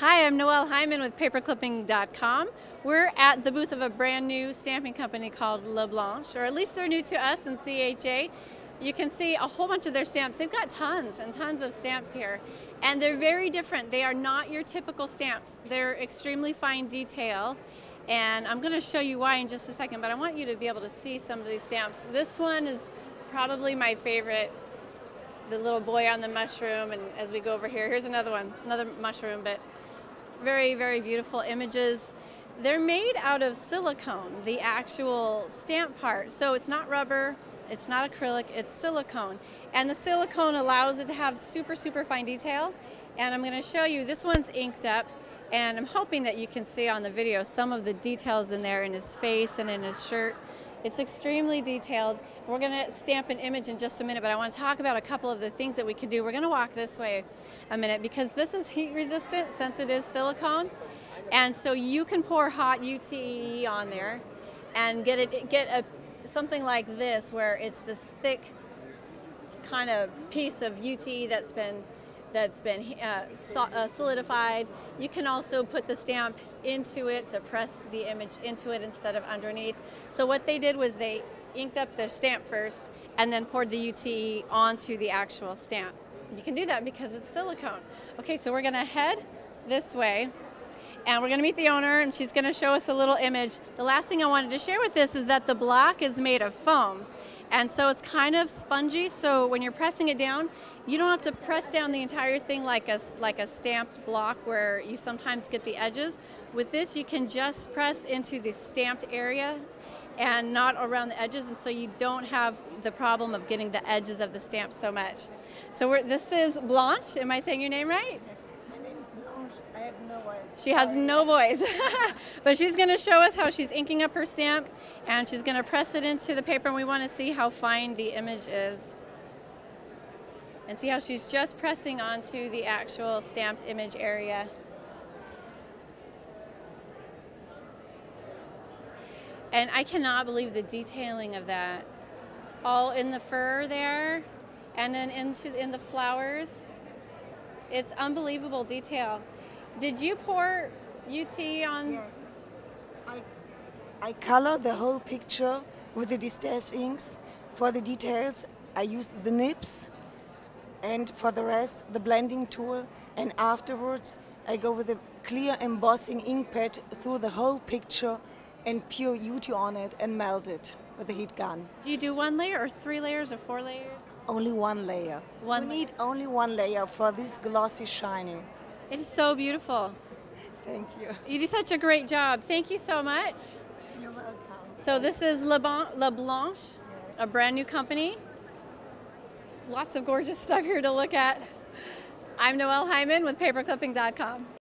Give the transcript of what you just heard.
Hi, I'm Noelle Hyman with paperclipping.com. We're at the booth of a brand new stamping company called Blanche, or at least they're new to us in CHA. You can see a whole bunch of their stamps. They've got tons and tons of stamps here, and they're very different. They are not your typical stamps. They're extremely fine detail, and I'm going to show you why in just a second, but I want you to be able to see some of these stamps. This one is probably my favorite, the little boy on the mushroom, and as we go over here, here's another one, another mushroom, but very, very beautiful images. They're made out of silicone, the actual stamp part. So it's not rubber, it's not acrylic, it's silicone. And the silicone allows it to have super, super fine detail. And I'm going to show you, this one's inked up, and I'm hoping that you can see on the video some of the details in there in his face and in his shirt. It's extremely detailed. We're going to stamp an image in just a minute, but I want to talk about a couple of the things that we could do. We're going to walk this way a minute because this is heat resistant since it is silicone. And so you can pour hot UTE on there and get something like this where it's this thick kind of piece of UTE that's been solidified. You can also put the stamp into it to press the image into it instead of underneath. So what they did was they inked up their stamp first and then poured the UTE onto the actual stamp. You can do that because it's silicone. Okay, so we're gonna head this way and we're gonna meet the owner and she's gonna show us a little image. The last thing I wanted to share with this is that the block is made of foam. And so it's kind of spongy, so when you're pressing it down, you don't have to press down the entire thing like a stamped block where you sometimes get the edges. With this, you can just press into the stamped area and not around the edges, and so you don't have the problem of getting the edges of the stamp so much. So this is Blanche. Am I saying your name right? My name is Blanche. I have no voice. She has no voice. But she's going to show us how she's inking up her stamp, and she's going to press it into the paper, and we want to see how fine the image is. And see how she's just pressing onto the actual stamped image area. And I cannot believe the detailing of that. All in the fur there, and then in the flowers. It's unbelievable detail. Did you pour UT on? Yes. I color the whole picture with the distress inks. For the details, I use the nibs, and for the rest, the blending tool. And afterwards, I go with a clear embossing ink pad through the whole picture and pour UT on it and melt it with a heat gun. Do you do one layer or 3 layers or 4 layers? Only one layer. You need only one layer for this glossy shining. It is so beautiful. Thank you. You do such a great job. Thank you so much. You're welcome. So this is Blanche, a brand new company. Lots of gorgeous stuff here to look at. I'm Noelle Hyman with paperclipping.com.